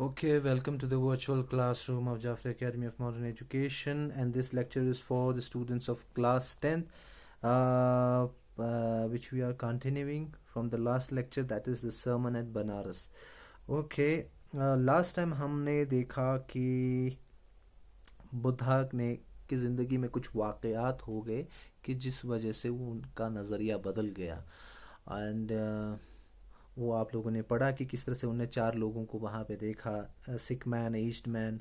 Okay, welcome to the virtual classroom of Jafra Academy of Modern Education, and this lecture is for the students of class 10th, which we are continuing from the last lecture, that is the sermon at Banaras. Okay, last time हमने देखा कि बुद्धा ने की ज़िंदगी में कुछ वाक़यात हो गए कि जिस वजह से वो उनका नज़रिया बदल गया एंड वो आप लोगों ने पढ़ा कि किस तरह से उन्होंने 4 लोगों को वहाँ पे देखा, sick man, aged man,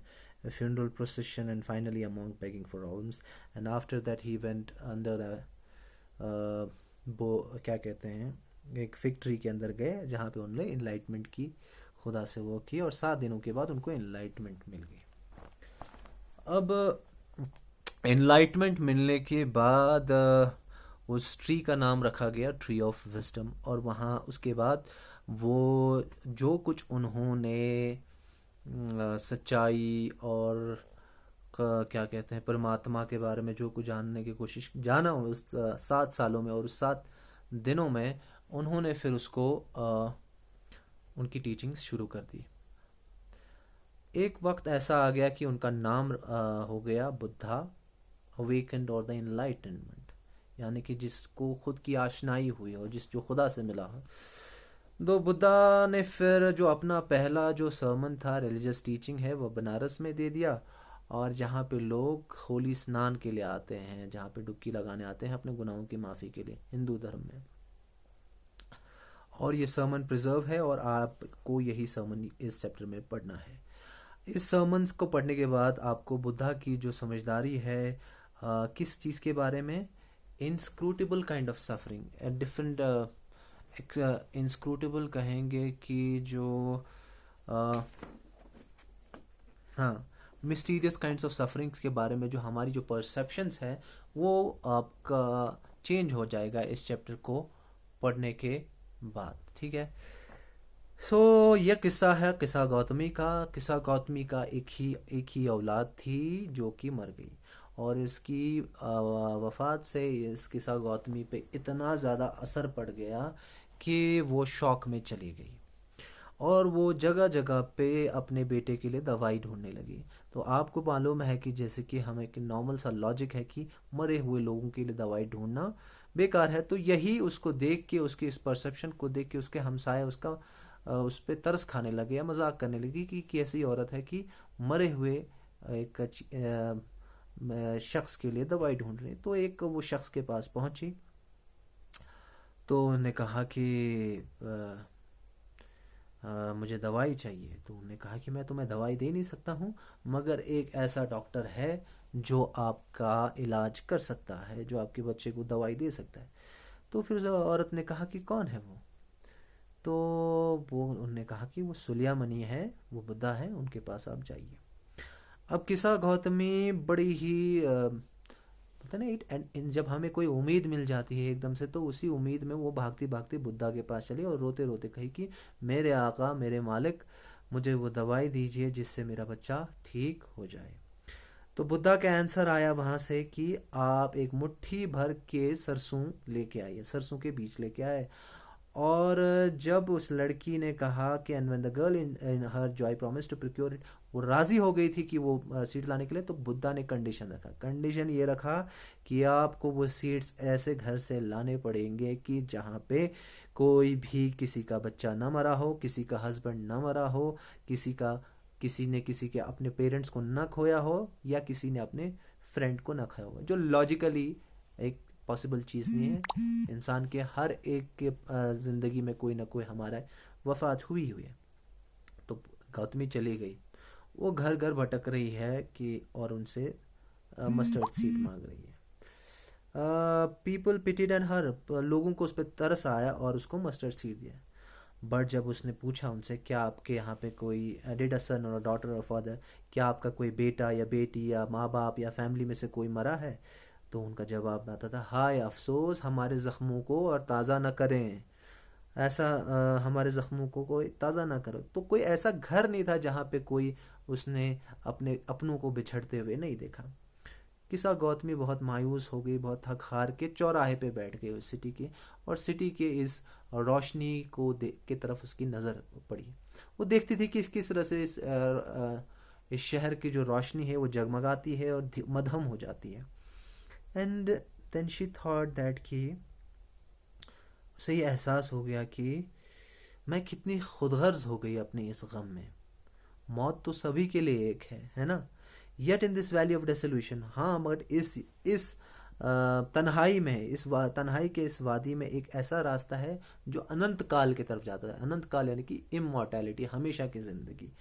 funeral procession and finally a monk begging for alms and after that he went under वो क्या कहते हैं, एक फिग ट्री के अंदर गए जहाँ पे उन्होंने इनलाइटमेंट की, खुदा से वो की और 7 दिनों के बाद उनको इनलाइटमेंट मिल गई। अब इनलाइटमेंट मिलने के बाद उस ट्री का नाम रखा गया ट्री ऑफ विजडम, और वहाँ उसके बाद वो जो कुछ उन्होंने सच्चाई और क्या कहते हैं परमात्मा के बारे में जो कुछ जानने की कोशिश जाना उस 7 सालों में और उस 7 दिनों में, उन्होंने फिर उसको उनकी टीचिंग्स शुरू कर दी। एक वक्त ऐसा आ गया कि उनका नाम हो गया बुद्धा अवेकेंड और द इनलाइटनमेंट, यानी कि जिसको खुद की आशनाई हुई और जो खुदा से मिला हो। तो बुद्धा ने फिर जो अपना पहला जो सर्मन था, रिलीजियस टीचिंग है, वो बनारस में दे दिया, और जहाँ पे लोग होली स्नान के लिए आते हैं, जहाँ पे डुबकी लगाने आते हैं अपने गुनाहों की माफ़ी के लिए हिंदू धर्म में। और ये सर्मन प्रिजर्व है और आपको यही सर्मन इस चैप्टर में पढ़ना है। इस सर्मन्स को पढ़ने के बाद आपको बुद्धा की जो समझदारी है किस चीज़ के बारे में, inscrutable kind of suffering, different inscrutable कहेंगे कि जो हाँ मिस्टीरियस काइंड्स ऑफ सफरिंग्स के बारे में जो हमारी जो परसेप्शंस है वो आपका चेंज हो जाएगा इस चैप्टर को पढ़ने के बाद। ठीक है, सो यह किस्सा है किस्सा गौतमी का। किस्सा गौतमी का एक ही औलाद थी जो कि मर गई, और इसकी वफात से इस किस्सा गौतमी पे इतना ज़्यादा असर पड़ गया कि वो शौक में चली गई और वो जगह जगह पे अपने बेटे के लिए दवाई ढूंढने लगी। तो आपको मालूम है कि जैसे कि हमें एक नॉर्मल सा लॉजिक है कि मरे हुए लोगों के लिए दवाई ढूंढना बेकार है, तो यही उसको देख के, उसकी इस परसेप्शन को देख के उसके हमसाए उसका उस पर तरस खाने लगे या मजाक करने लगी कि कैसी औरत है कि मरे हुए एक शख्स के लिए दवाई ढूंढ रही। तो एक वो शख्स के पास पहुंची तो उन्होंने कहा कि मुझे दवाई चाहिए। तो उन्होंने कहा कि मैं तुम्हें दवाई दे नहीं सकता हूँ, मगर एक ऐसा डॉक्टर है जो आपका इलाज कर सकता है, जो आपके बच्चे को दवाई दे सकता है। तो फिर औरत ने कहा कि कौन है वो? तो वो उन्होंने कहा कि वो सुलियामणि है, वो बुद्धा है, उनके पास आप जाइए। अब किस्सा गौतमी बड़ी ही पता नहीं, जब हमें कोई उम्मीद मिल जाती है एकदम से, तो उसी उम्मीद में वो भागती भागती बुद्धा के पास चली और रोते रोते कही कि मेरे आका, मेरे मालिक, मुझे वो दवाई दीजिए जिससे मेरा बच्चा ठीक हो जाए। तो बुद्धा का आंसर आया वहां से कि आप एक मुट्ठी भर के सरसों लेके आइए, सरसों के बीज लेके आए। और जब उस लड़की ने कहा कि and when the girl in her joy promise to procure it, वो राजी हो गई थी कि वो सीड लाने के लिए, तो बुद्धा ने कंडीशन रखा। कंडीशन ये रखा कि आपको वो सीड्स ऐसे घर से लाने पड़ेंगे कि जहाँ पे कोई भी किसी का बच्चा ना मरा हो, किसी का हस्बैंड ना मरा हो, किसी ने किसी के अपने पेरेंट्स को ना खोया हो, या किसी ने अपने फ्रेंड को ना खोया हो, जो लॉजिकली एक पॉसिबल चीज़ नहीं है। इंसान के हर एक के ज़िंदगी में कोई ना कोई हमारा वफात हुई हुई है। तो गौतमी चली गई, वो घर घर भटक रही है कि और उनसे मस्टर्ड सीड मांग रही है। पीपल पिटीड एंड हर, लोगों को उस पर तरस आया और उसको मस्टर्ड सीड दिया। बट जब उसने पूछा उनसे, क्या आपके यहाँ पे कोई डिड अ सन और डॉटर और फादर, क्या आपका कोई बेटा या बेटी या माँ बाप या फैमिली में से कोई मरा है? तो उनका जवाब आता था, हाय अफसोस, हमारे ज़ख्मों को और ताज़ा न करें, ऐसा हमारे ज़ख्मों को कोई ताज़ा ना करो। तो कोई ऐसा घर नहीं था जहाँ पे कोई उसने अपने अपनों को बिछड़ते हुए नहीं देखा। किस्सा गौतमी बहुत मायूस हो गई, बहुत थक हार के चौराहे पे बैठ गई उस सिटी के, और सिटी के इस रोशनी को के तरफ उसकी नज़र पड़ी। वो देखती थी कि किस तरह से इस शहर की जो रोशनी है वो जगमगाती है और मध्यम हो जाती है. And then she thought that कि उसे ये एहसास हो गया कि मैं कितनी खुदगर्ज हो गई अपने इस गम में. मौत तो सभी के लिए एक है ना. Yet in this valley of desolation, हाँ, मगर इस तन्हाई में, तन्हाई के इस वादी में एक ऐसा रास्ता है जो अनंत काल की तरफ जाता है. अनंत काल यानी कि इमोर्टैलिटी, हमेशा की जिंदगी.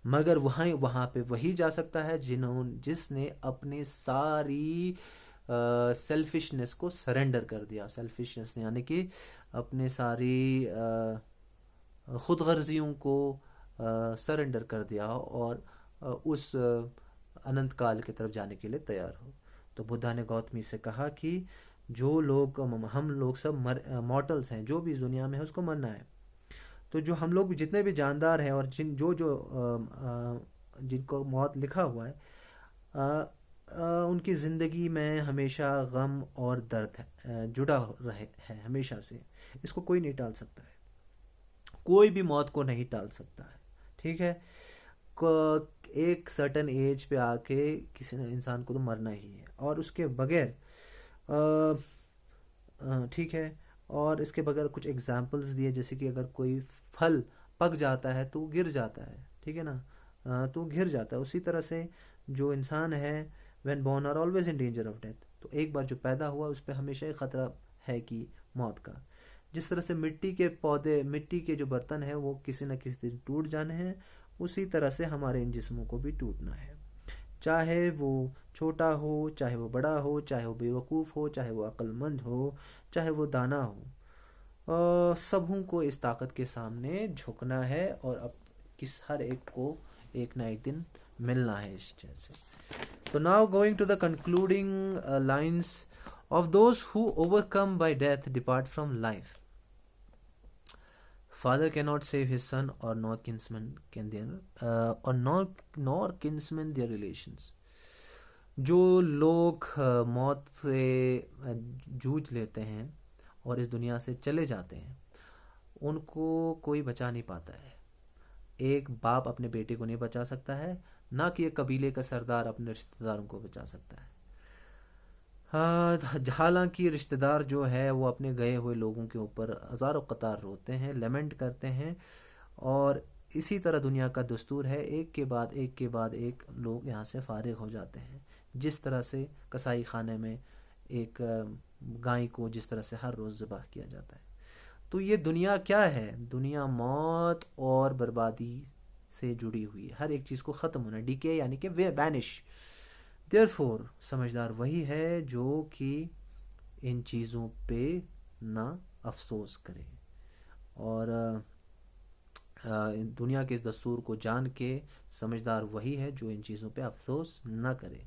मगर वहां पे वही जा सकता है जिसने अपनी सारी सेल्फिशनेस को सरेंडर कर दिया. सेल्फिशनेस यानी कि अपने सारी खुदगर्जियों को सरेंडर कर दिया और उस अनंत काल की तरफ जाने के लिए तैयार हो. तो बुद्धा ने गौतमी से कहा कि जो लोग, हम लोग सब मॉर्टल्स हैं, जो भी इस दुनिया में है उसको मरना है. तो जो हम लोग जितने भी जानदार हैं और जिनको मौत लिखा हुआ है, उनकी ज़िंदगी में हमेशा गम और दर्द जुड़ा रहे है हमेशा से. इसको कोई नहीं टाल सकता है. कोई भी मौत को नहीं टाल सकता है. ठीक है. एक सर्टन एज पे आके किसी इंसान को तो मरना ही है और उसके बगैर, ठीक है, और इसके बगैर कुछ एग्जाम्पल्स दिए, जैसे कि अगर कोई फल पक जाता है तो गिर जाता है. ठीक है ना. तो गिर जाता है. उसी तरह से जो इंसान है, when born are always in danger of death. तो एक बार जो पैदा हुआ उस पर हमेशा ही खतरा है कि मौत का. जिस तरह से मिट्टी के पौधे, मिट्टी के जो बर्तन है वो किसी न किसी दिन टूट जाने हैं, उसी तरह से हमारे इन जिस्मों को भी टूटना है. चाहे वो छोटा हो, चाहे वो बड़ा हो, चाहे वो बेवकूफ़ हो, चाहे वो अक्लमंद हो, चाहे वो दाना हो, सबों को इस ताकत के सामने झुकना है और अब हर एक को एक ना एक दिन मिलना है इस चीज से. तो now going to the concluding lines of those who overcome by death depart from life. Father cannot save his son, or nor kinsman can their or nor kinsman their relations. जो लोग मौत से जूझ लेते हैं और इस दुनिया से चले जाते हैं, उनको कोई बचा नहीं पाता है. एक बाप अपने बेटे को नहीं बचा सकता है, ना कि एक कबीले का सरदार अपने रिश्तेदारों को बचा सकता है. हालांकि रिश्तेदार जो है वो अपने गए हुए लोगों के ऊपर हजारों कतार रोते हैं, लेमेंट करते हैं, और इसी तरह दुनिया का दस्तूर है, एक के बाद एक लोग यहाँ से फारिग हो जाते हैं. जिस तरह से कसाई खाने में एक गाय को जिस तरह से हर रोज़ ज़िबह किया जाता है. तो ये दुनिया क्या है? दुनिया मौत और बर्बादी से जुड़ी हुई है. हर एक चीज़ को ख़त्म होना, डीके यानी कि वैनिश. देयरफॉर समझदार वही है जो कि इन चीज़ों पे ना अफसोस करे और दुनिया के इस दस्तूर को जान के समझदार वही है जो इन चीज़ों पे अफसोस ना करे.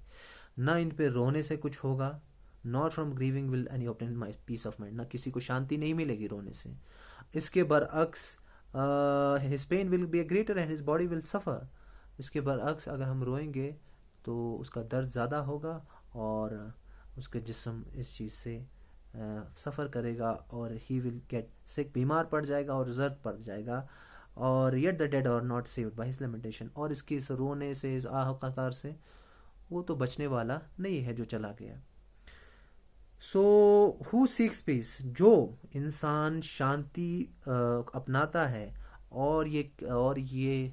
ना इन पे रोने से कुछ होगा, not from grieving will any obtain my peace of mind. ना किसी को शांति नहीं मिलेगी रोने से. इसके बरअक्स his pain will be greater and his body will suffer. इसके बरअक्स अगर हम रोएंगे तो उसका दर्द ज़्यादा होगा और उसके जिस्म इस चीज़ से सफ़र करेगा और ही विल गेट सिक, बीमार पड़ जाएगा और जर्द पड़ जाएगा. और yet the dead are not saved by his lamentation. और इसके इस रोने से, इस आह कतार से वो तो बचने वाला नहीं है जो चला गया. सो हु सीक्स पीस, जो इंसान शांति अपनाता है और ये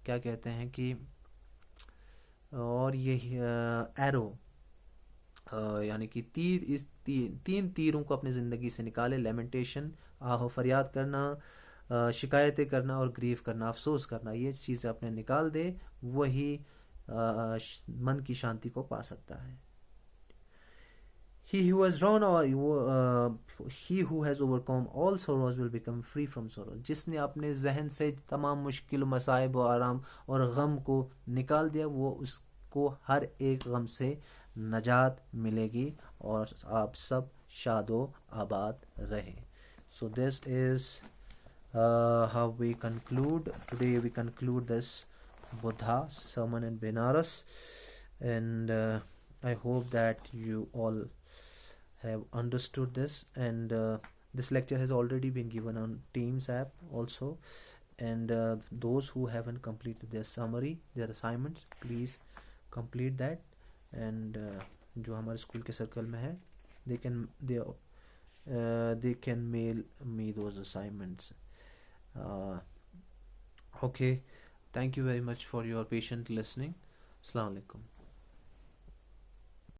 क्या कहते हैं कि, और ये एरो यानी कि तीर, इस तीन तीरों को अपनी ज़िंदगी से निकाले. लेमेंटेशन, आहो फरियाद करना, शिकायतें करना और ग्रीव करना, अफसोस करना, ये चीज़ें अपने निकाल दे, वही मन की शांति को पा सकता है. He who has drawn he who has overcome all sorrows will become free from sorrow. जिसने अपने जहन से तमाम मुश्किल, मसाइब और आराम और गम को निकाल दिया, वो उसको हर एक गम से नजात मिलेगी और आप सब शादो आबाद रहे. So this is how we conclude. Today we conclude this Buddha sermon in Benares, and I hope that you all have understood this, and this lecture has already been given on Teams app also, and those who haven't completed their summary, their assignments, please complete that. and जो हमारे school के circle में है, they can they can mail me those assignments. uh, okay, thank you very much for your patient listening. Assalamu alaikum.